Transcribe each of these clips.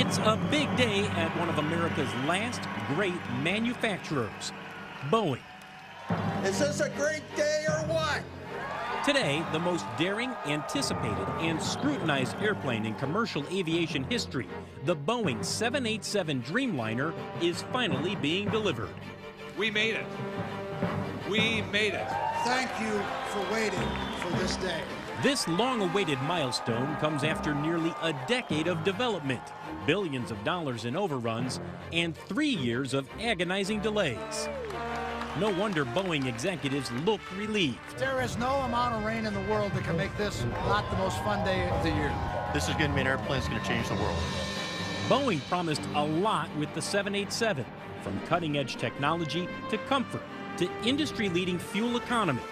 It's a big day at one of America's last great manufacturers, Boeing. Is this a great day or what? Today, the most daring, anticipated, and scrutinized airplane in commercial aviation history, the Boeing 787 Dreamliner, is finally being delivered. We made it. We made it. Thank you for waiting for this day. This long-awaited milestone comes after nearly a decade of development, billions of dollars in overruns, and 3 years of agonizing delays. No wonder Boeing executives look relieved. There is no amount of rain in the world that can make this not the most fun day of the year. This is going to be an airplane that's going to change the world. Boeing promised a lot with the 787, from cutting-edge technology to comfort to industry-leading fuel economy.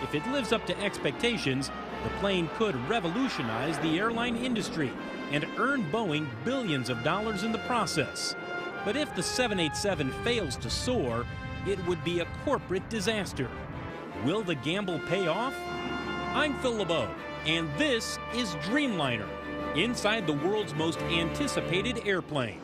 If it lives up to expectations, the plane could revolutionize the airline industry and earn Boeing billions of dollars in the process. But if the 787 fails to soar, it would be a corporate disaster. Will the gamble pay off? I'm Phil LeBeau, and this is Dreamliner, inside the world's most anticipated airplane.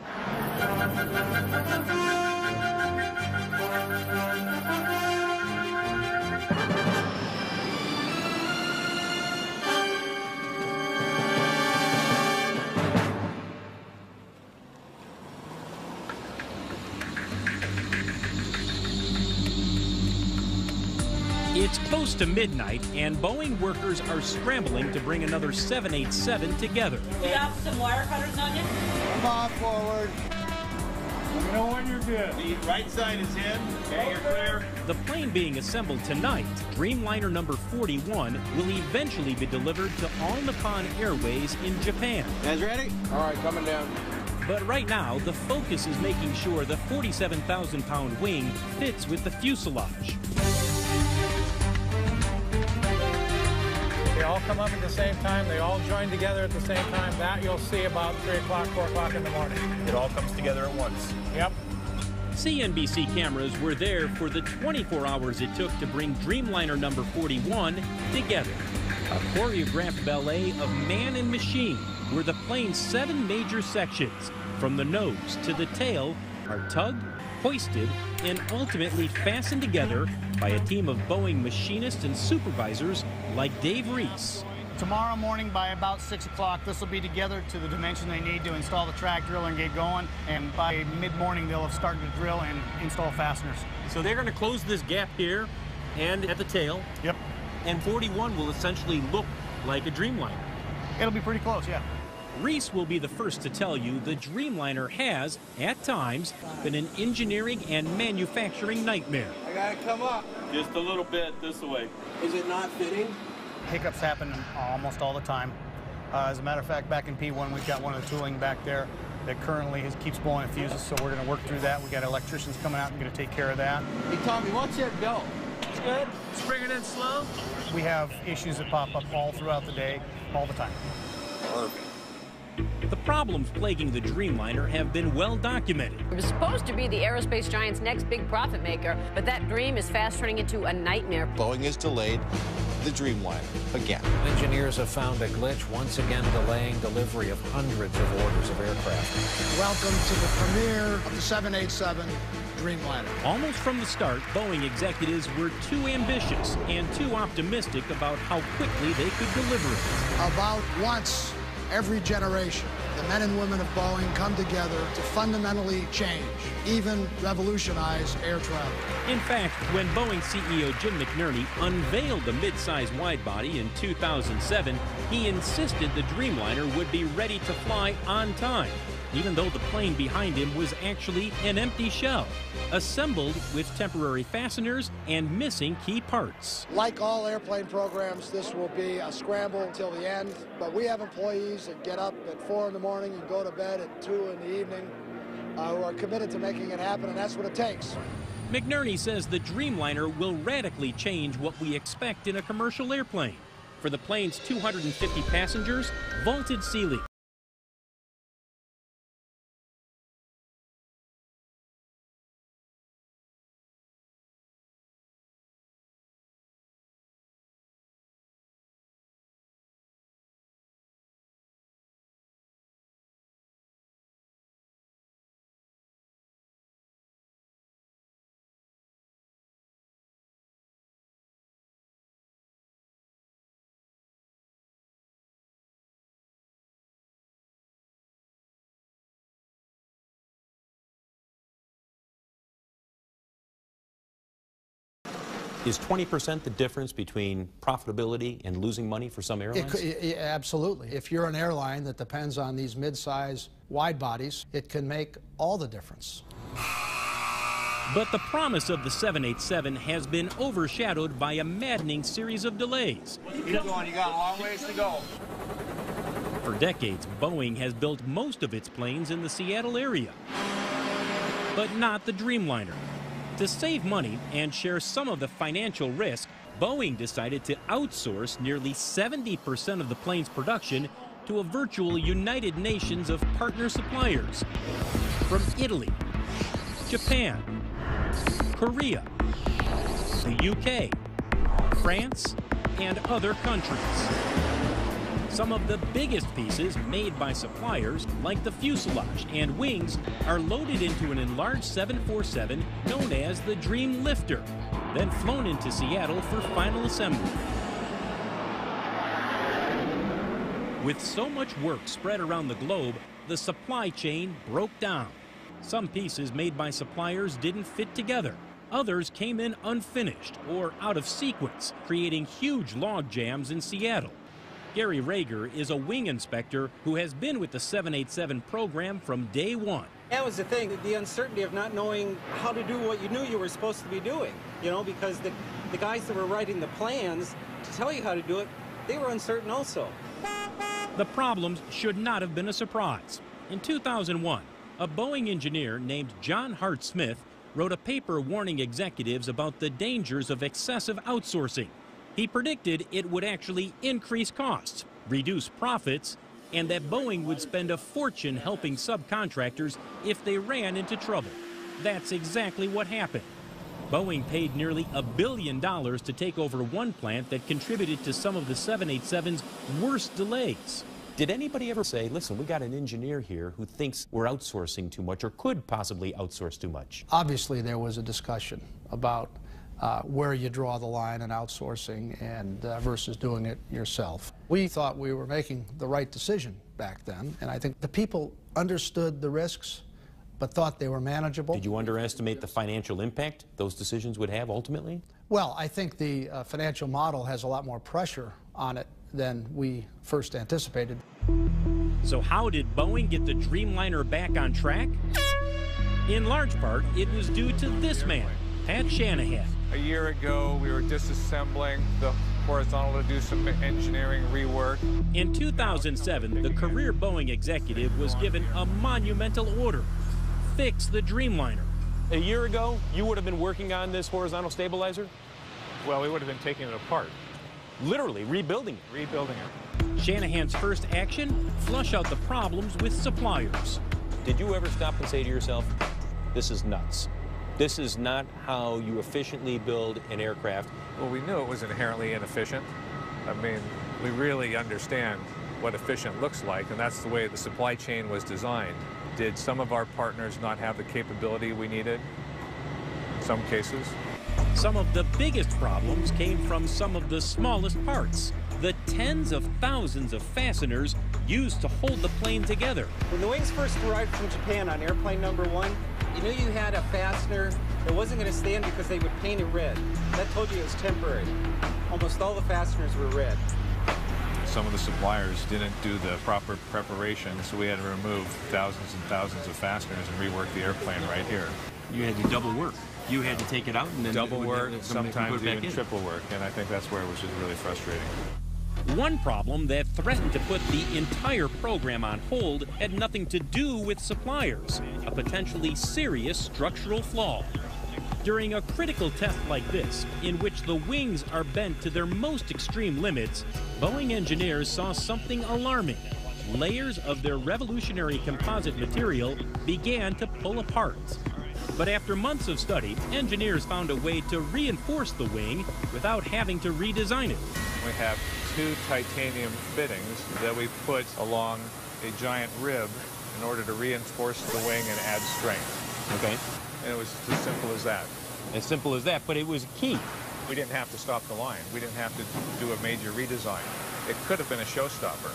It's close to midnight, and Boeing workers are scrambling to bring another 787 together. Do you have some wire cutters on you? Come on forward. Let me know when you're good. The right side is in. Okay, you're clear. The plane being assembled tonight, Dreamliner number 41, will eventually be delivered to All Nippon Airways in Japan. Guys ready? All right, coming down. But right now, the focus is making sure the 47,000-pound wing fits with the fuselage. They all come up at the same time. They all join together at the same time. That you'll see about 3 o'clock, 4 o'clock in the morning. It all comes together at once. Yep. CNBC cameras were there for the 24 hours it took to bring Dreamliner number 41 together. A choreographed ballet of man and machine, where the plane's 7 major sections, from the nose to the tail, are tugged, hoisted, and ultimately fastened together by a team of Boeing machinists and supervisors like Dave Reese. Tomorrow morning by about 6 o'clock, this will be together to the dimension they need to install the track drill and get going. And by mid-morning, they'll have started to drill and install fasteners. So they're going to close this gap here and at the tail. Yep. And 41 will essentially look like a Dreamliner. It'll be pretty close, yeah. Reese will be the first to tell you the Dreamliner has, at times, been an engineering and manufacturing nightmare. I gotta come up. Just a little bit this way. Is it not fitting? Hiccups happen almost all the time. As a matter of fact, back in P1, we've got one of the tooling back there that currently keeps blowing fuses, so we're going to work through that. We've got electricians coming out and going to take care of that. Hey, Tommy, what's that belt? It's good. Just bring it in slow. We have issues that pop up all throughout the day, all the time. Perfect. The problems plaguing the Dreamliner have been well documented. It was supposed to be the aerospace giant's next big profit maker, but that dream is fast turning into a nightmare. Boeing has delayed the Dreamliner again. Engineers have found a glitch, once again delaying delivery of hundreds of orders of aircraft. Welcome to the premiere of the 787 Dreamliner. Almost from the start, Boeing executives were too ambitious and too optimistic about how quickly they could deliver it. About once every generation, the men and women of Boeing come together to fundamentally change, even revolutionize air travel. In fact, when Boeing CEO Jim McNerney unveiled the mid-size widebody in 2007, he insisted the Dreamliner would be ready to fly on time, even though the plane behind him was actually an empty shell, assembled with temporary fasteners and missing key parts. Like all airplane programs, this will be a scramble until the end, but we have employees that get up at 4 in the morning and go to bed at 2 in the evening who are committed to making it happen, and that's what it takes. McNerney says the Dreamliner will radically change what we expect in a commercial airplane. For the plane's 250 passengers, vaulted ceiling, Is 20% the difference between profitability and losing money for some airlines? Absolutely. If you're an airline that depends on these mid-size wide bodies, it can make all the difference. But the promise of the 787 has been overshadowed by a maddening series of delays. Keep going, you got a long ways to go. For decades, Boeing has built most of its planes in the Seattle area, but not the Dreamliner. To save money and share some of the financial risk, Boeing decided to outsource nearly 70% of the plane's production to a virtual United Nations of partner suppliers. From Italy, Japan, Korea, the UK, France, and other countries. Some of the biggest pieces made by suppliers, like the fuselage and wings, are loaded into an enlarged 747 known as the Dreamlifter, then flown into Seattle for final assembly. With so much work spread around the globe, the supply chain broke down. Some pieces made by suppliers didn't fit together. Others came in unfinished or out of sequence, creating huge log jams in Seattle. Gary Rager is a wing inspector who has been with the 787 program from day one. That was the thing, the uncertainty of not knowing how to do what you knew you were supposed to be doing, you know, because the guys that were writing the plans to tell you how to do it, they were uncertain also. The problems should not have been a surprise. In 2001, a Boeing engineer named John Hart Smith wrote a paper warning executives about the dangers of excessive outsourcing. He predicted it would actually increase costs, reduce profits, and that Boeing would spend a fortune helping subcontractors if they ran into trouble. That's exactly what happened. Boeing paid nearly $1 billion to take over one plant that contributed to some of the 787's worst delays. Did anybody ever say, listen, we got an engineer here who thinks we're outsourcing too much or could possibly outsource too much? Obviously, there was a discussion about where you draw the line in outsourcing and versus doing it yourself. We thought we were making the right decision back then, and I think the people understood the risks but thought they were manageable. Did you underestimate the financial impact those decisions would have ultimately? Well, I think the financial model has a lot more pressure on it than we first anticipated. So how did Boeing get the Dreamliner back on track? In large part, it was due to this man, Pat Shanahan. A year ago, we were disassembling the horizontal to do some engineering rework. In 2007, the career Boeing executive was given a monumental order: fix the Dreamliner. A year ago, you would have been working on this horizontal stabilizer? Well, we would have been taking it apart. Literally rebuilding it. Rebuilding it. Shanahan's first action: flush out the problems with suppliers. Did you ever stop and say to yourself, this is nuts? This is not how you efficiently build an aircraft. Well, we knew it was inherently inefficient. I mean, we really understand what efficient looks like, and that's the way the supply chain was designed. Did some of our partners not have the capability we needed? In some cases. Some of the biggest problems came from some of the smallest parts, the tens of thousands of fasteners used to hold the plane together. When the wings first arrived from Japan on airplane number 1, you knew you had a fastener that wasn't going to stand because they would paint it red. That told you it was temporary. Almost all the fasteners were red. Some of the suppliers didn't do the proper preparation, so we had to remove thousands and thousands of fasteners and rework the airplane right here. You had to double work. You had to take it out and then double work, sometimes even triple work, and I think that's where it was just really frustrating. One problem that threatened to put the entire program on hold had nothing to do with suppliers, a potentially serious structural flaw. During a critical test like this, in which the wings are bent to their most extreme limits, Boeing engineers saw something alarming. Layers of their revolutionary composite material began to pull apart. But after months of study, engineers found a way to reinforce the wing without having to redesign it. We have 2 titanium fittings that we put along a giant rib in order to reinforce the wing and add strength. Okay. And it was as simple as that. As simple as that, but it was key. We didn't have to stop the line. We didn't have to do a major redesign. It could have been a showstopper.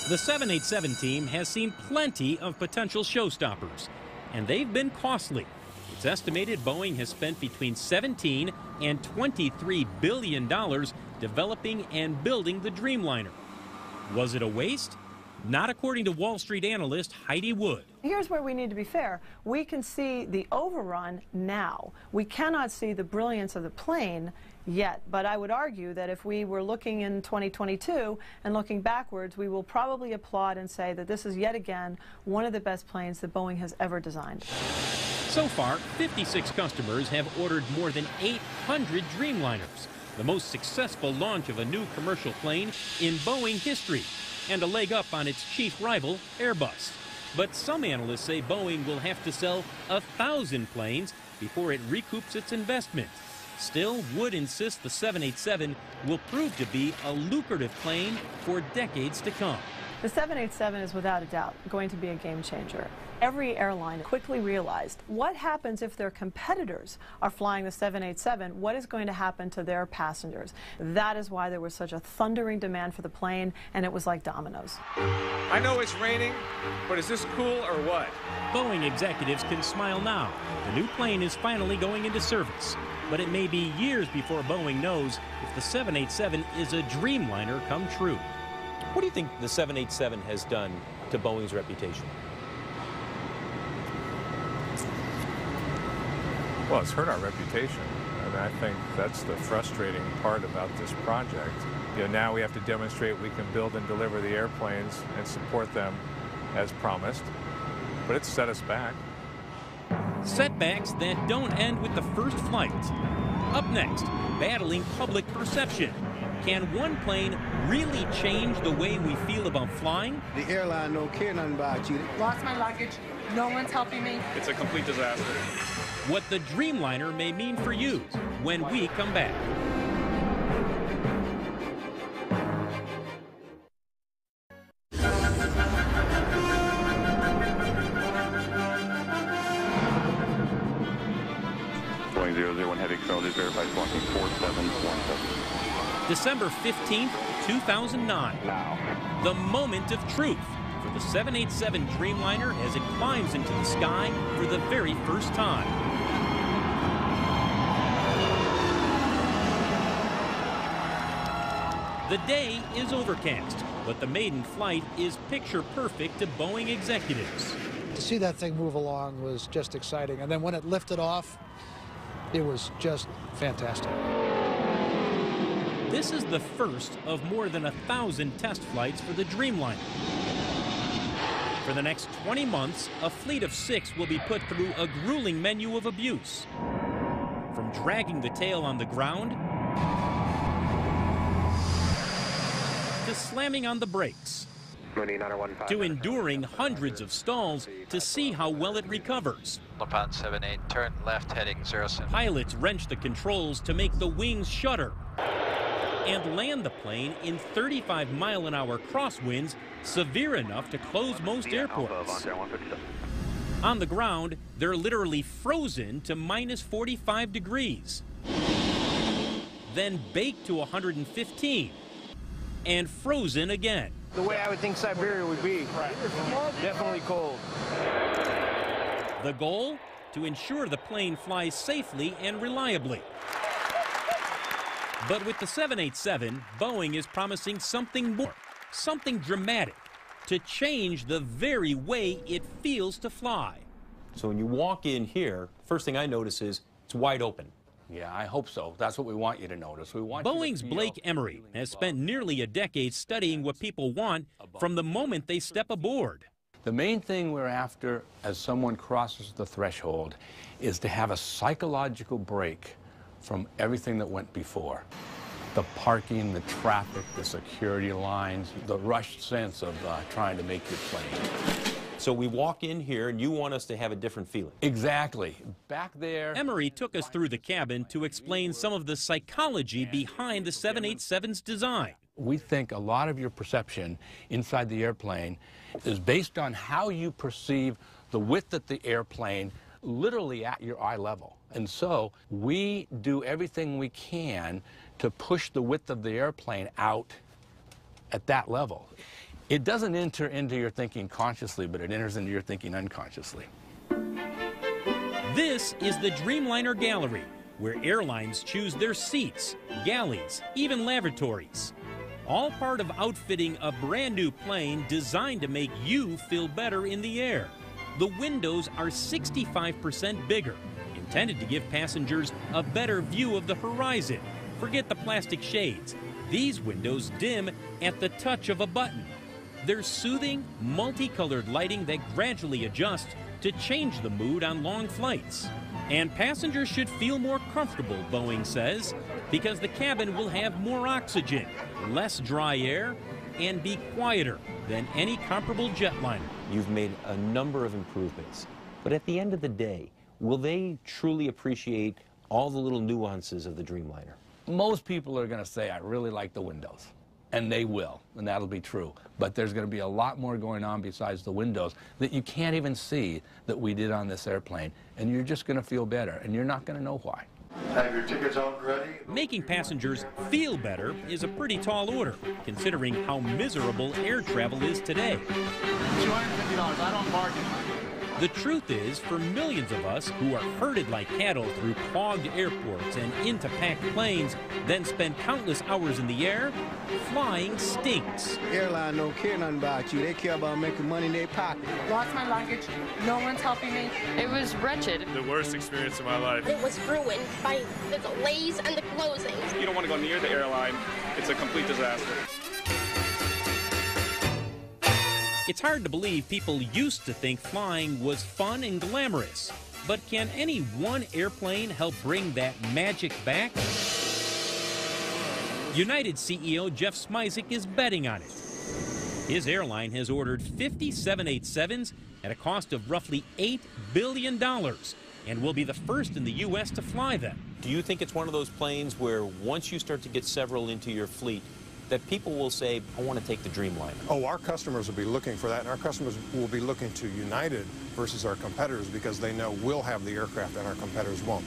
The 787 team has seen plenty of potential showstoppers, and they've been costly. It's estimated Boeing has spent between $17 and $23 billion developing and building the Dreamliner. Was it a waste? Not according to Wall Street analyst Heidi Wood. Here's where we need to be fair. We can see the overrun now. We cannot see the brilliance of the plane yet, but I would argue that if we were looking in 2022 and looking backwards, we will probably applaud and say that this is yet again one of the best planes that Boeing has ever designed. So far, 56 customers have ordered more than 800 Dreamliners, the most successful launch of a new commercial plane in Boeing history, and a leg up on its chief rival, Airbus. But some analysts say Boeing will have to sell 1,000 planes before it recoups its investment. Still, Wood insists the 787 will prove to be a lucrative plane for decades to come. The 787 is without a doubt going to be a game changer. Every airline quickly realized what happens if their competitors are flying the 787, what is going to happen to their passengers. That is why there was such a thundering demand for the plane, and it was like dominoes. I know it's raining, but is this cool or what? Boeing executives can smile now. The new plane is finally going into service. But it may be years before Boeing knows if the 787 is a Dreamliner come true. What do you think the 787 has done to Boeing's reputation? Well, it's hurt our reputation, and I think that's the frustrating part about this project. You know, now we have to demonstrate we can build and deliver the airplanes and support them as promised, but it's set us back. Setbacks that don't end with the first flight. Up next, battling public perception. Can one plane really change the way we feel about flying? The airline don't care nothing about you. Lost my luggage. No one's helping me. It's a complete disaster. What the Dreamliner may mean for you when we come back. Boeing 001 Heavy Control is verified walking 4717. December 15th, 2009. Now. The moment of truth for the 787 Dreamliner as it climbs into the sky for the very first time. The day is overcast, but the maiden flight is picture perfect to Boeing executives. To see that thing move along was just exciting. And then when it lifted off, it was just fantastic. This is the first of more than 1,000 test flights for the Dreamliner. For the next 20 months, a fleet of 6 will be put through a grueling menu of abuse. From dragging the tail on the ground to slamming on the brakes, to enduring hundreds of stalls to see how well it recovers. Upon 78, turn left heading 07. Pilots wrench the controls to make the wings shudder and land the plane in 35-mile-an-hour crosswinds severe enough to close most airports. On the ground, they're literally frozen to minus 45 degrees, then baked to 115, and frozen again. The way I would think Siberia would be. Definitely cold. The goal? To ensure the plane flies safely and reliably. But with the 787, Boeing is promising something more, something dramatic, to change the very way it feels to fly. So when you walk in here, first thing I notice is it's wide open. Yeah, I hope so. That's what we want you to notice. We want Boeing's Blake Emery has spent nearly a decade studying what people want from the moment they step aboard. The main thing we're after as someone crosses the threshold is to have a psychological break from everything that went before. The parking, the traffic, the security lines, the rushed sense of trying to make your plane. So we walk in here and you want us to have a different feeling. Exactly. Back there. Emery took us through the cabin to explain some of the psychology behind the 787's design. We think a lot of your perception inside the airplane is based on how you perceive the width of the airplane literally at your eye level. And so we do everything we can to push the width of the airplane out at that level. It doesn't enter into your thinking consciously, but it enters into your thinking unconsciously. This is the Dreamliner Gallery, where airlines choose their seats, galleys, even lavatories. All part of outfitting a brand new plane designed to make you feel better in the air. The windows are 65% bigger, intended to give passengers a better view of the horizon. Forget the plastic shades. These windows dim at the touch of a button. They're soothing, multicolored lighting that gradually adjusts to change the mood on long flights. And passengers should feel more comfortable, Boeing says, because the cabin will have more oxygen, less dry air, and be quieter than any comparable jetliner. You've made a number of improvements, but at the end of the day, will they truly appreciate all the little nuances of the Dreamliner? Most people are going to say, I really like the windows. And they will, and that'll be true. But there's going to be a lot more going on besides the windows that you can't even see that we did on this airplane. And you're just going to feel better, and you're not going to know why. Have your tickets out ready? Making passengers feel better is a pretty tall order, considering how miserable air travel is today. $250, I don't bargain. The truth is, for millions of us who are herded like cattle through clogged airports and into packed planes, then spend countless hours in the air, flying stinks. Airline don't care nothing about you. They care about making money in their pocket. Lost my luggage. No one's helping me. It was wretched. The worst experience of my life. It was ruined by the delays and the closings. You don't want to go near the airline. It's a complete disaster. It's hard to believe people used to think flying was fun and glamorous. But can any one airplane help bring that magic back? United CEO Jeff Smisek is betting on it. His airline has ordered 50 787s at a cost of roughly $8 billion and will be the first in the U.S. to fly them. Do you think it's one of those planes where once you start to get several into your fleet, that people will say, I want to take the Dreamliner? Oh, our customers will be looking for that, and our customers will be looking to United versus our competitors because they know we'll have the aircraft and our competitors won't.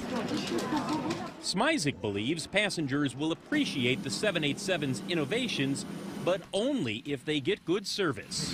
Smisek believes passengers will appreciate the 787's innovations, but only if they get good service.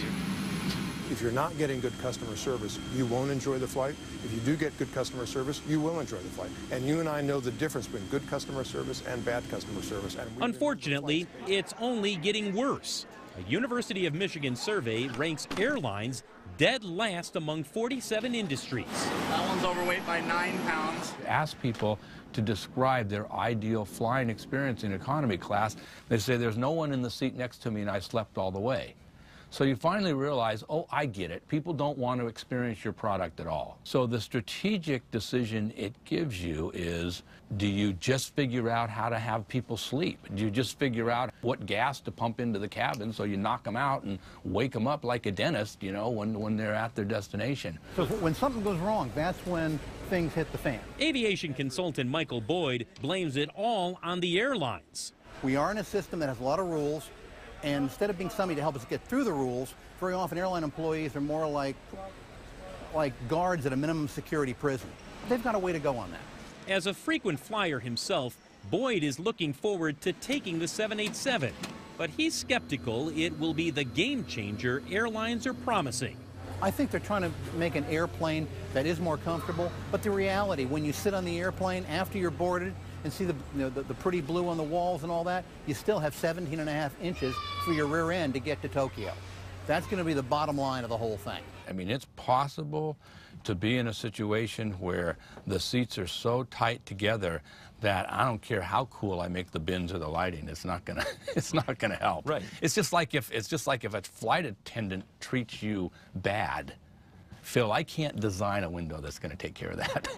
If you're not getting good customer service, you won't enjoy the flight. If you do get good customer service, you will enjoy the flight. And you and I know the difference between good customer service and bad customer service. And unfortunately, it's only getting worse. A University of Michigan survey ranks airlines dead last among 47 industries. That one's overweight by 9 pounds. Ask people to describe their ideal flying experience in economy class. They say, there's no one in the seat next to me and I slept all the way. So you finally realize, oh, I get it. People don't want to experience your product at all. So the strategic decision it gives you is, do you just figure out how to have people sleep? Do you just figure out what gas to pump into the cabin so you knock them out and wake them up like a dentist, you know, when they're at their destination? So when something goes wrong, that's when things hit the fan. Aviation consultant Michael Boyd blames it all on the airlines. We are in a system that has a lot of rules. And instead of being somebody to help us get through the rules, very often airline employees are more like guards at a minimum security prison. They've got a way to go on that. As a frequent flyer himself, Boyd is looking forward to taking the 787. But he's skeptical it will be the game changer airlines are promising. I think they're trying to make an airplane that is more comfortable. But the reality, when you sit on the airplane after you're boarded, and see the pretty blue on the walls and all that, you still have 17.5 inches for your rear end to get to Tokyo. That's going to be the bottom line of the whole thing. I mean, it's possible to be in a situation where the seats are so tight together that I don't care how cool I make the bins or the lighting, it's not gonna help. Right. It's just like if a flight attendant treats you bad. Phil, I can't design a window that's going to take care of that.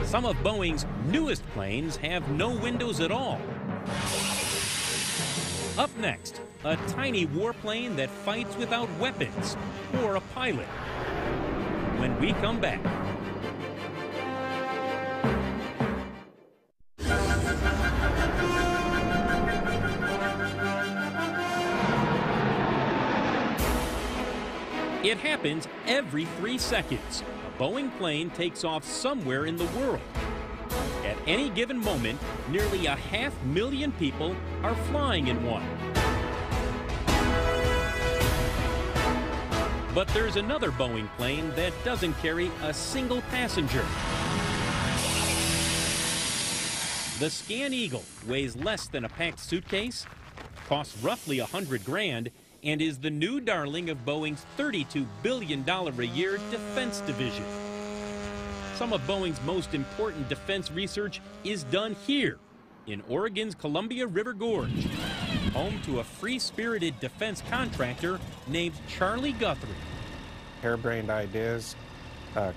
Some of Boeing's newest planes have no windows at all. Up next, a tiny warplane that fights without weapons, or a pilot. When we come back. It happens every 3 seconds. A Boeing plane takes off somewhere in the world. At any given moment, nearly 500,000 people are flying in one. But there's another Boeing plane that doesn't carry a single passenger. The Scan Eagle weighs less than a packed suitcase, costs roughly $100 grand, and is the new darling of Boeing's $32 billion a year defense division. Some of Boeing's most important defense research is done here in Oregon's Columbia River Gorge, home to a free-spirited defense contractor named Charlie Guthrie. Harebrained ideas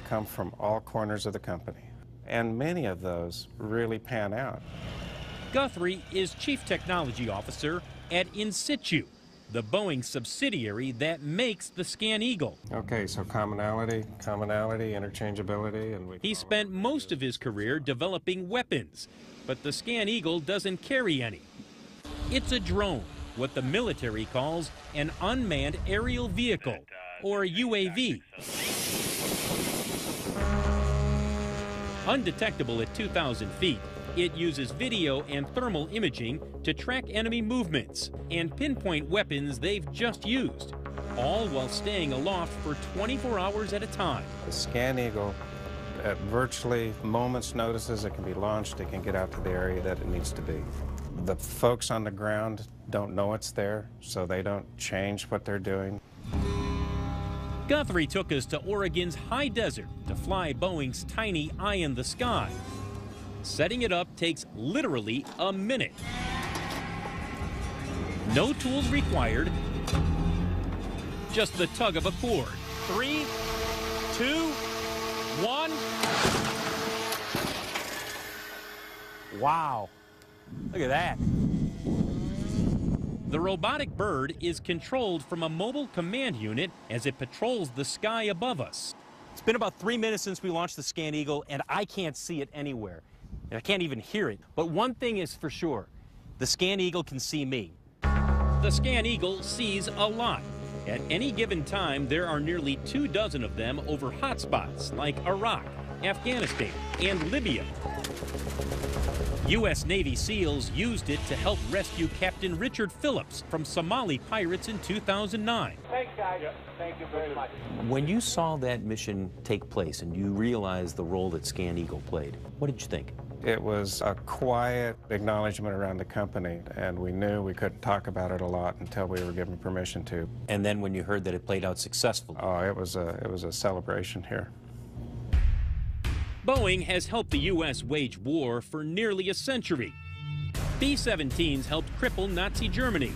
come from all corners of the company, and many of those really pan out. Guthrie is Chief Technology Officer at In Situ, the Boeing subsidiary that makes the Scan Eagle. Okay, so commonality, interchangeability, and he spent most of his career developing weapons, but the Scan Eagle doesn't carry any. It's a drone, what the military calls an unmanned aerial vehicle, or UAV. Undetectable at 2,000 feet, it uses video and thermal imaging to track enemy movements and pinpoint weapons they've just used, all while staying aloft for 24 hours at a time. The Scan Eagle, at virtually moments' notices, it can be launched, it can get out to the area that it needs to be. The folks on the ground don't know it's there, so they don't change what they're doing. Guthrie took us to Oregon's high desert to fly Boeing's tiny eye in the sky. Setting it up takes literally a minute. No tools required, just the tug of a cord. 3, 2, 1. Wow, look at that. The robotic bird is controlled from a mobile command unit as it patrols the sky above us. It's been about 3 minutes since we launched the Scan Eagle, and I can't see it anywhere. And I can't even hear it. But one thing is for sure, the Scan Eagle can see me. The Scan Eagle sees a lot. At any given time, there are nearly 24 of them over hotspots like Iraq, Afghanistan, and Libya. U.S. Navy SEALs used it to help rescue Captain Richard Phillips from Somali pirates in 2009. Thanks, guys. Thank you very much. When you saw that mission take place and you realized the role that Scan Eagle played, what did you think? It was a quiet acknowledgement around the company, and we knew we couldn't talk about it a lot until we were given permission to. And then when you heard that it played out successfully? Oh, it was a celebration here. Boeing has helped the U.S. wage war for nearly a century. B-17s helped cripple Nazi Germany.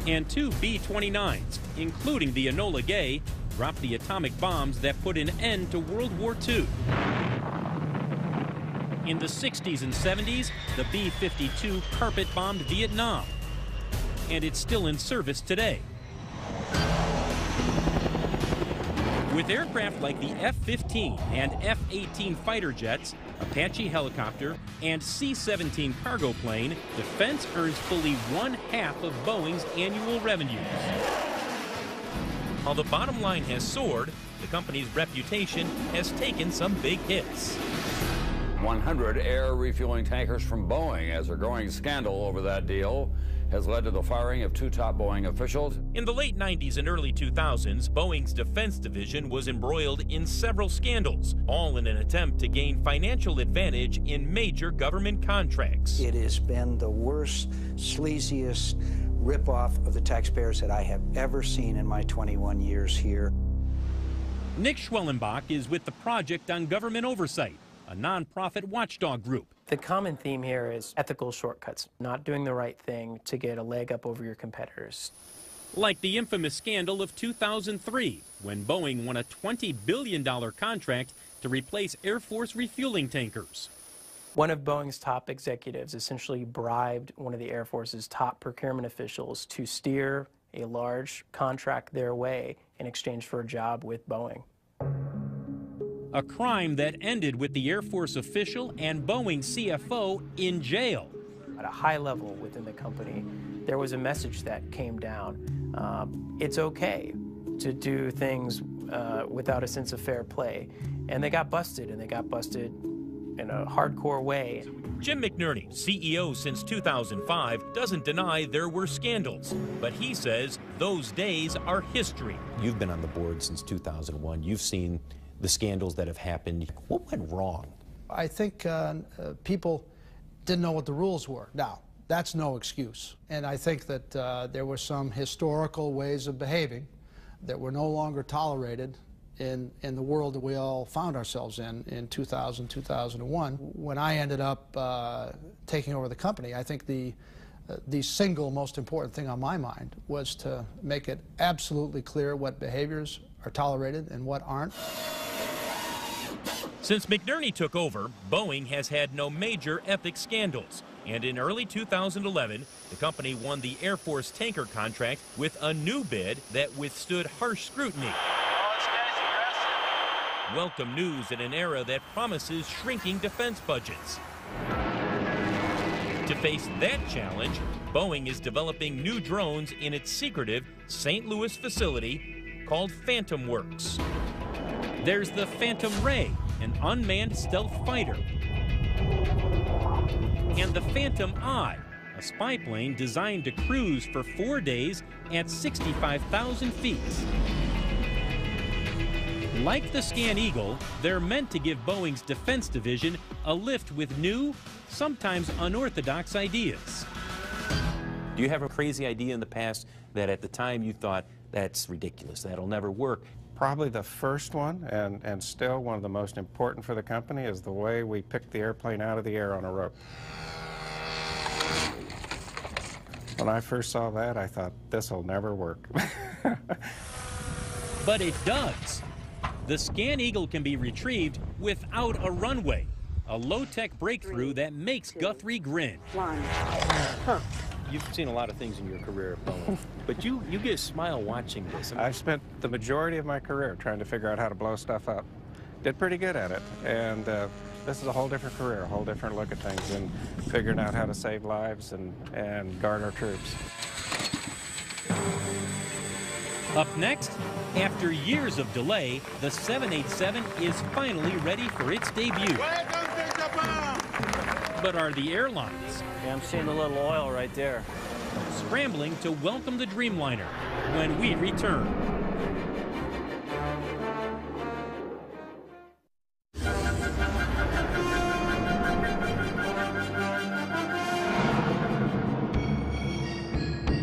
And 2 B-29s, including the Enola Gay, dropped the atomic bombs that put an end to World War II. In the 60s and 70s, the B-52 carpet-bombed Vietnam. And it's still in service today. With aircraft like the F-15 and F-18 fighter jets, Apache helicopter, and C-17 cargo plane, defense earns fully 1/2 of Boeing's annual revenues. While the bottom line has soared, the company's reputation has taken some big hits. 100 air refueling tankers from Boeing, as a growing scandal over that deal has led to the firing of 2 top Boeing officials. In the late 90s and early 2000s, Boeing's defense division was embroiled in several scandals, all in an attempt to gain financial advantage in major government contracts. It has been the worst, sleaziest ripoff of the taxpayers that I have ever seen in my 21 years here. Nick Schwellenbach is with the Project on Government Oversight, a nonprofit watchdog group. The common theme here is ethical shortcuts, not doing the right thing to get a leg up over your competitors. Like the infamous scandal of 2003, when Boeing won a $20 billion contract to replace Air Force refueling tankers. One of Boeing's top executives essentially bribed one of the Air Force's top procurement officials to steer a large contract their way in exchange for a job with Boeing. A crime that ended with the Air Force official and Boeing CFO in jail. At a high level within the company, there was a message that came down. It's okay to do things without a sense of fair play. And they got busted, in a hardcore way. Jim McNerney, CEO since 2005, doesn't deny there were scandals, but he says those days are history. You've been on the board since 2001. You've seen the scandals that have happened. What went wrong? I think people didn't know what the rules were. Now, that's no excuse. And I think that there were some historical ways of behaving that were no longer tolerated in the world that we all found ourselves in 2000, 2001. When I ended up taking over the company, I think the single most important thing on my mind was to make it absolutely clear what behaviors are tolerated and what aren't. Since McNerney took over, Boeing has had no major ethics scandals. And in early 2011, the company won the Air Force tanker contract with a new bid that withstood harsh scrutiny. Welcome news in an era that promises shrinking defense budgets. To face that challenge, Boeing is developing new drones in its secretive St. Louis facility called Phantom Works. There's the Phantom Ray, an unmanned stealth fighter, and the Phantom Eye, a spy plane designed to cruise for 4 days at 65,000 feet. Like the Scan Eagle, they're meant to give Boeing's defense division a lift with new, sometimes unorthodox ideas. Do you have a crazy idea in the past that at the time you thought, that's ridiculous, that'll never work? Probably the first one, and still one of the most important for the company, is the way we picked the airplane out of the air on a rope. When I first saw that, I thought, this will never work. But it does. The Scan Eagle can be retrieved without a runway, a low-tech breakthrough that makes Guthrie grin. You've seen a lot of things in your career at Boeing, but you get a smile watching this. I've spent the majority of my career trying to figure out how to blow stuff up. Did pretty good at it, and this is a whole different career, a whole different look at things, and figuring out how to save lives and guard our troops. Up next, after years of delay, the 787 is finally ready for its debut. Welcome to Japan! But are the airlines? Yeah, I'm seeing a little oil right there. Scrambling to welcome the Dreamliner when we return.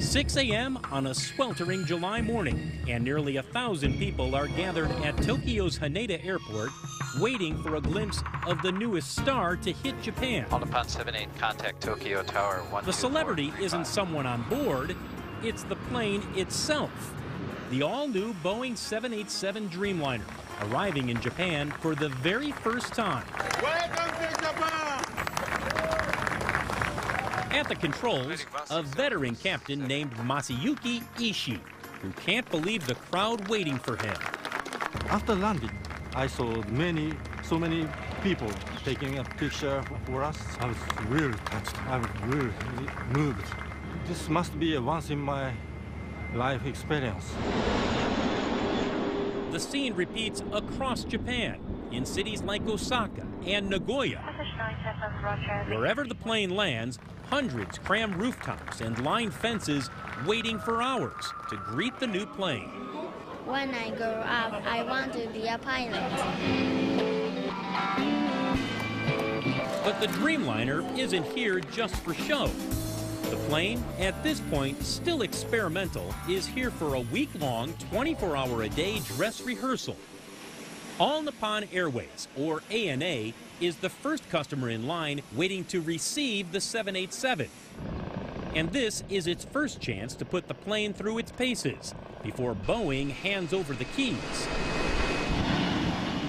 "6 a.m. on a sweltering July morning, and nearly 1,000 people are gathered at Tokyo's Haneda Airport, waiting for a glimpse of the newest star to hit Japan. Called upon 78, contact Tokyo Tower 12435. The celebrity isn't someone on board, it's the plane itself. The all-new Boeing 787 Dreamliner, arriving in Japan for the very first time. Welcome to Japan! At the controls, a veteran captain named Masayuki Ishii, who can't believe the crowd waiting for him. After landing, I saw so many people taking a picture for us. I was really touched. I was really moved. This must be a once in my life experience. The scene repeats across Japan, in cities like Osaka and Nagoya. Wherever the plane lands, hundreds cram rooftops and line fences, waiting for hours to greet the new plane. When I grow up, I want to be a pilot. But the Dreamliner isn't here just for show. The plane, at this point still experimental, is here for a week-long, 24-hour-a-day dress rehearsal. All Nippon Airways, or ANA, is the first customer in line waiting to receive the 787. And this is its first chance to put the plane through its paces before Boeing hands over the keys.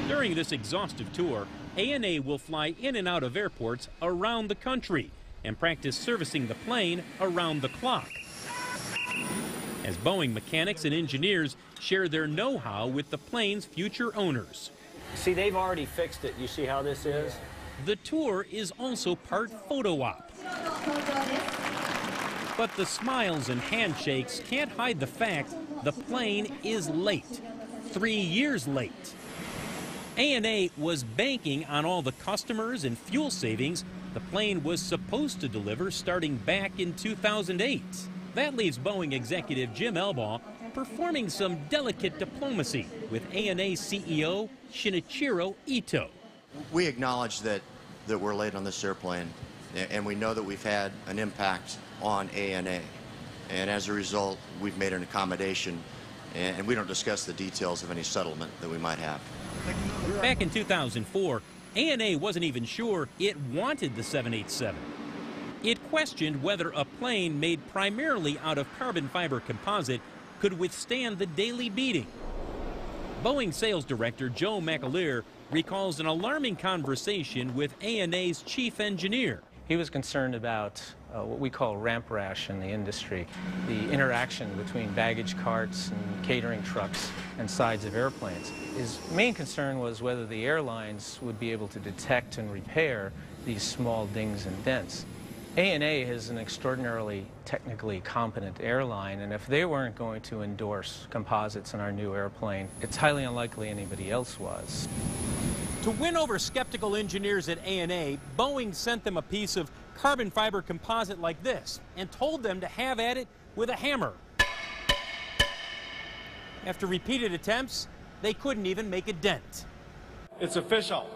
During this exhaustive tour, ANA will fly in and out of airports around the country and practice servicing the plane around the clock. As Boeing mechanics and engineers share their know-how with the plane's future owners. See, they've already fixed it. You see how this is? The tour is also part photo op. But the smiles and handshakes can't hide the fact the plane is late. 3 years late. ANA was banking on all the customers and fuel savings the plane was supposed to deliver starting back in 2008. That leaves Boeing executive Jim Elbaugh performing some delicate diplomacy with ANA CEO Shinichiro Ito. We acknowledge that we're late on this airplane, and we know that we've had an impact on ANA. And as a result, we've made an accommodation, and we don't discuss the details of any settlement that we might have. Back in 2004, ANA wasn't even sure it wanted the 787. It questioned whether a plane made primarily out of carbon fiber composite could withstand the daily beating. Boeing sales director Joe McAleer recalls an alarming conversation with ANA's chief engineer. He was concerned about what we call ramp rash in the industry, the interaction between baggage carts and catering trucks and sides of airplanes. His main concern was whether the airlines would be able to detect and repair these small dings and dents. ANA is an extraordinarily technically competent airline, and if they weren't going to endorse composites in our new airplane, it's highly unlikely anybody else was. To win over skeptical engineers at ANA, Boeing sent them a piece of carbon fiber composite like this and told them to have at it with a hammer. After repeated attempts, they couldn't even make a dent. It's official.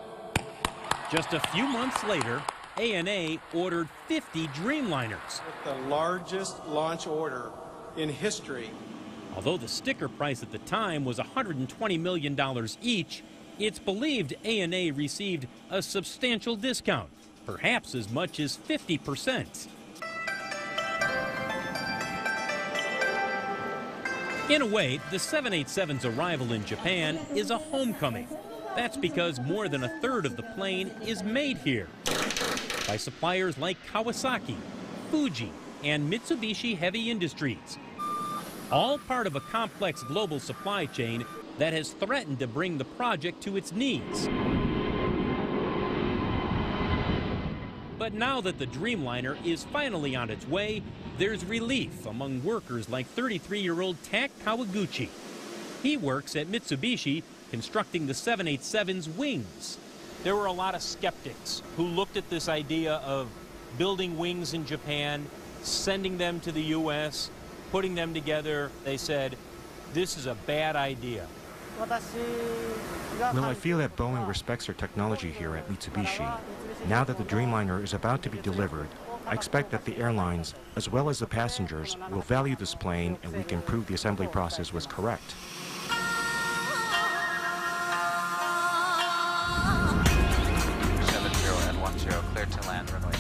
Just a few months later, ANA ordered 50 Dreamliners. The largest launch order in history. Although the sticker price at the time was $120 million each, it's believed ANA received a substantial discount, perhaps as much as 50%. In a way, the 787's arrival in Japan is a homecoming. That's because more than a third of the plane is made here by suppliers like Kawasaki, Fuji, and Mitsubishi Heavy Industries. All part of a complex global supply chain that has threatened to bring the project to its knees. But now that the Dreamliner is finally on its way, there's relief among workers like 33-year-old Tak Kawaguchi. He works at Mitsubishi constructing the 787's wings. There were a lot of skeptics who looked at this idea of building wings in Japan, sending them to the U.S., putting them together. They said, this is a bad idea. Well, I feel that Boeing respects their technology here at Mitsubishi. Now that the Dreamliner is about to be delivered, I expect that the airlines, as well as the passengers, will value this plane and we can prove the assembly process was correct.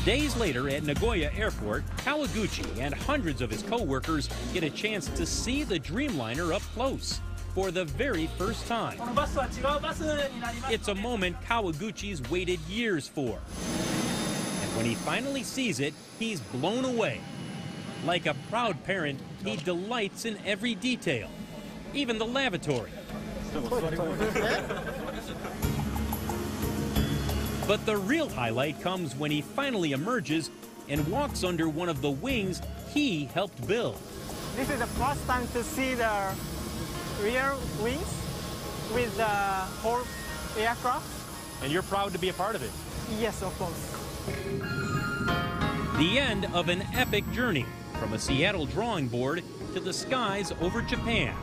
Days later at Nagoya Airport, Kawaguchi and hundreds of his co-workers get a chance to see the Dreamliner up close for the very first time. It's a moment Kawaguchi's waited years for. And when he finally sees it, he's blown away. Like a proud parent, he delights in every detail, even the lavatory. But the real highlight comes when he finally emerges and walks under one of the wings he helped build. This is the first time to see the rear wings with the whole aircraft. And you're proud to be a part of it? Yes, of course. The end of an epic journey from a Seattle drawing board to the skies over Japan,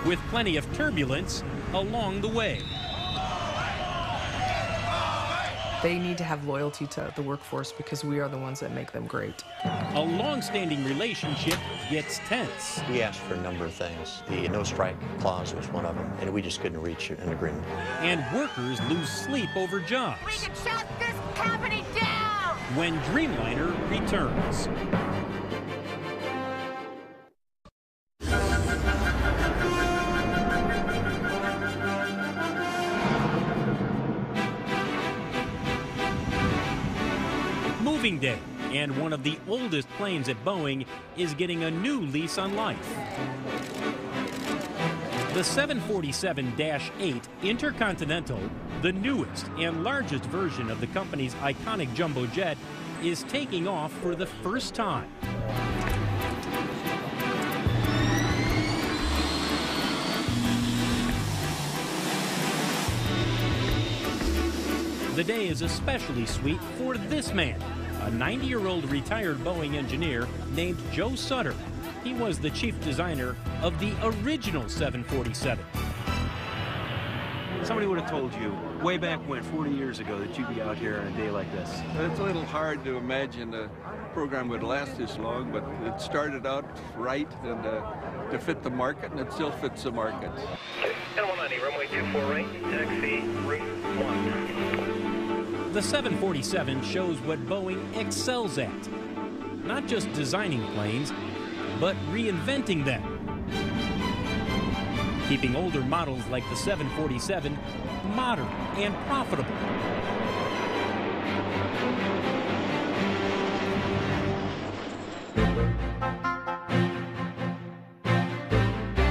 with plenty of turbulence along the way. They need to have loyalty to the workforce because we are the ones that make them great. A long-standing relationship gets tense. We asked for a number of things. The no-strike clause was one of them, and we just couldn't reach an agreement. And workers lose sleep over jobs. We can shut this company down! When Dreamliner returns. Moving day, and one of the oldest planes at Boeing is getting a new lease on life. The 747-8 Intercontinental, the newest and largest version of the company's iconic jumbo jet, is taking off for the first time. The day is especially sweet for this man, a 90-year-old retired Boeing engineer named Joe Sutter. He was the chief designer of the original 747. Somebody would have told you way back when, 40 years ago, that you'd be out here on a day like this. It's a little hard to imagine a program would last this long, but it started out right and to fit the market, and it still fits the market. Okay, L190, runway 24 right, taxi, route 1. The 747 shows what Boeing excels at. Not just designing planes, but reinventing them. Keeping older models like the 747 modern and profitable.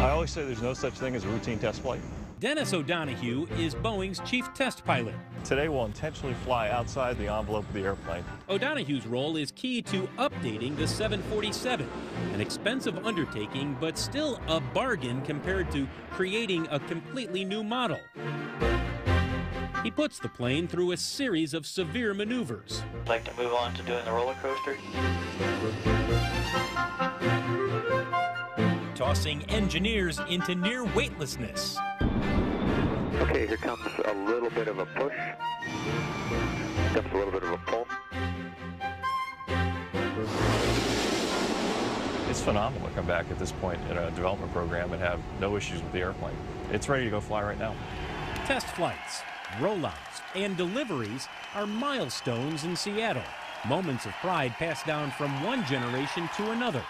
I always say there's no such thing as a routine test flight. Dennis O'Donohue is Boeing's chief test pilot. Today we'll intentionally fly outside the envelope of the airplane. O'Donohue's role is key to updating the 747, an expensive undertaking, but still a bargain compared to creating a completely new model. He puts the plane through a series of severe maneuvers. I'd like to move on to doing the roller coaster. Tossing engineers into near weightlessness. Okay, here comes a little bit of a push. Comes a little bit of a pull. It's phenomenal to come back at this point in a development program and have no issues with the airplane. It's ready to go fly right now. Test flights, rollouts, and deliveries are milestones in Seattle. Moments of pride passed down from one generation to another.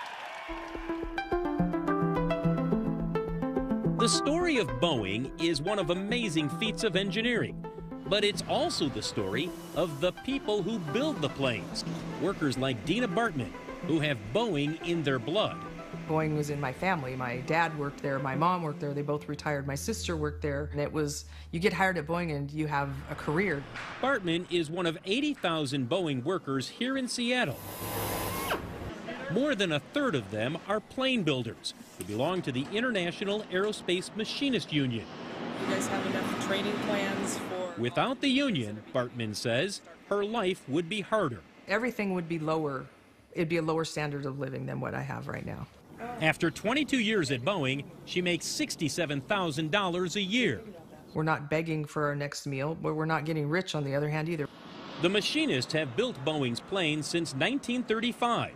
The story of Boeing is one of amazing feats of engineering, but it's also the story of the people who build the planes. Workers like Dina Bartman, who have Boeing in their blood. Boeing was in my family. My dad worked there, my mom worked there, they both retired. My sister worked there, and it was, you get hired at Boeing and you have a career. Bartman is one of 80,000 Boeing workers here in Seattle. More than a third of them are plane builders who belong to the International Aerospace Machinist Union. You guys have enough training plans for... Without the union, Bartman says, her life would be harder. Everything would be lower. It'd be a lower standard of living than what I have right now. After 22 years at Boeing, she makes $67,000 a year. We're not begging for our next meal, but we're not getting rich on the other hand either. The machinists have built Boeing's planes since 1935.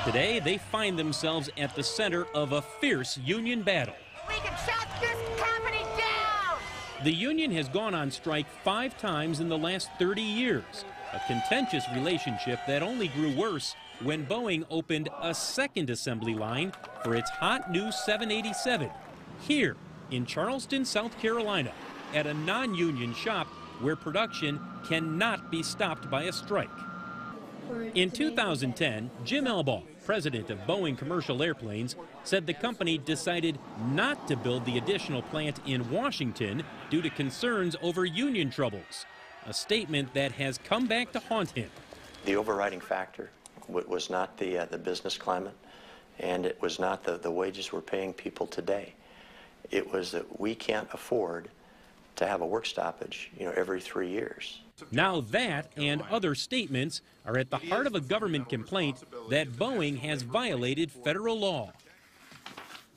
Today, they find themselves at the center of a fierce union battle. We can shut this company down! The union has gone on strike 5 times in the last 30 years, a contentious relationship that only grew worse when Boeing opened a second assembly line for its hot new 787 here in Charleston, South Carolina, at a non-union shop where production cannot be stopped by a strike. In 2010, Jim Elbaugh, president of Boeing Commercial Airplanes, said the company decided not to build the additional plant in Washington due to concerns over union troubles, a statement that has come back to haunt him. The overriding factor was not the business climate, and it was not the wages we're paying people today. It was that we can't afford to have a work stoppage, every 3 years. Now that and other statements are at the heart of a government complaint that Boeing has violated federal law.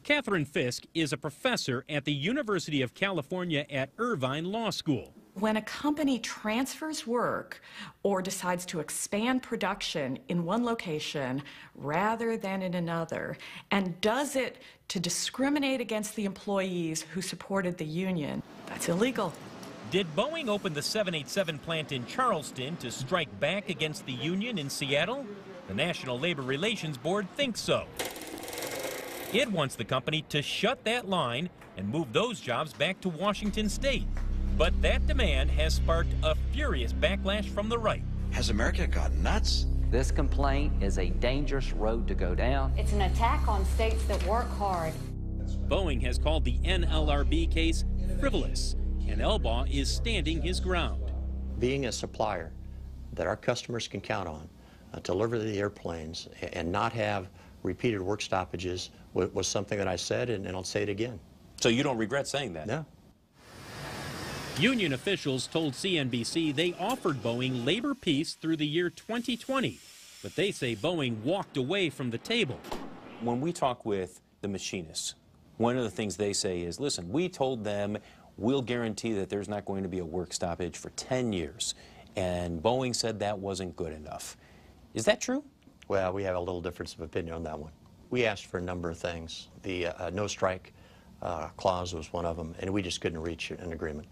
Catherine Fisk is a professor at the University of California at Irvine Law School. When a company transfers work or decides to expand production in one location rather than in another, and does it to discriminate against the employees who supported the union, that's illegal. Did Boeing open the 787 plant in Charleston to strike back against the union in Seattle? The National Labor Relations Board thinks so. It wants the company to shut that line and move those jobs back to Washington State. But that demand has sparked a furious backlash from the right. Has America gone nuts? This complaint is a dangerous road to go down. It's an attack on states that work hard. Boeing has called the NLRB case frivolous, and Elbaugh is standing his ground. Being a supplier that our customers can count on to deliver the airplanes and not have repeated work stoppages was something that I said, and I'll say it again. So you don't regret saying that? No. Union officials told CNBC they offered Boeing labor peace through the year 2020, but they say Boeing walked away from the table. When we talk with the machinists, one of the things they say is, listen, we told them we'll guarantee that there's not going to be a work stoppage for 10 years, and Boeing said that wasn't good enough. Is that true? Well, we have a little difference of opinion on that one. We asked for a number of things. The no strike clause was one of them, and we just couldn't reach an agreement.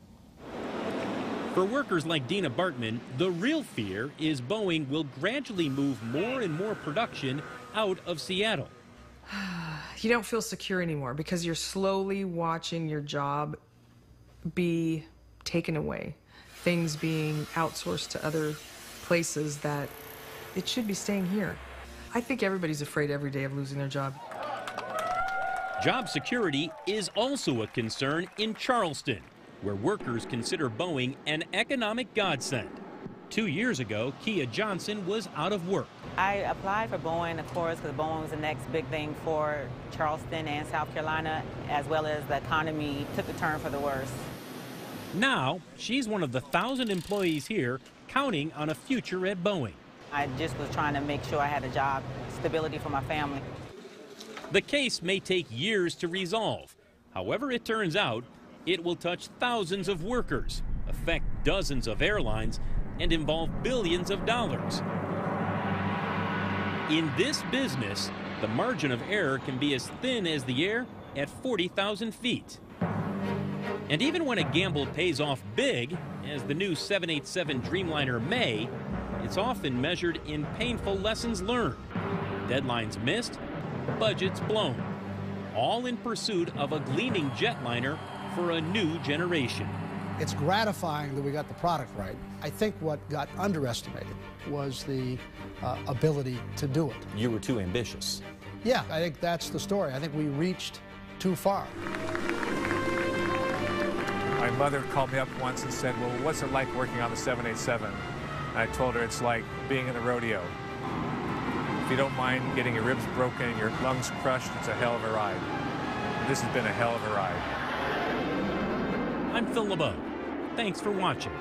For workers like Dina Bartman, the real fear is Boeing will gradually move more and more production out of Seattle. You don't feel secure anymore because you're slowly watching your job be taken away, things being outsourced to other places that it should be staying here. I think everybody's afraid every day of losing their job. Job security is also a concern in Charleston, where workers consider Boeing an economic godsend. 2 years ago, Kia Johnson was out of work. I applied for Boeing, of course, because Boeing was the next big thing for Charleston and South Carolina, as well as the economy took a turn for the worse. Now, she's one of the 1,000 employees here counting on a future at Boeing. I just was trying to make sure I had a job, stability for my family. The case may take years to resolve. However it turns out, it will touch thousands of workers, affect dozens of airlines, and involve billions of dollars. In this business, the margin of error can be as thin as the air at 40,000 feet. And even when a gamble pays off big, as the new 787 Dreamliner may, it's often measured in painful lessons learned. Deadlines missed, budgets blown, all in pursuit of a gleaming jetliner for a new generation. It's gratifying that we got the product right. I think what got underestimated was the ability to do it. You were too ambitious. Yeah, I think that's the story. I think we reached too far. My mother called me up once and said, well, what's it like working on the 787? And I told her it's like being in a rodeo. If you don't mind getting your ribs broken and your lungs crushed, it's a hell of a ride. This has been a hell of a ride. I'm Phil LeBeau. Thanks for watching.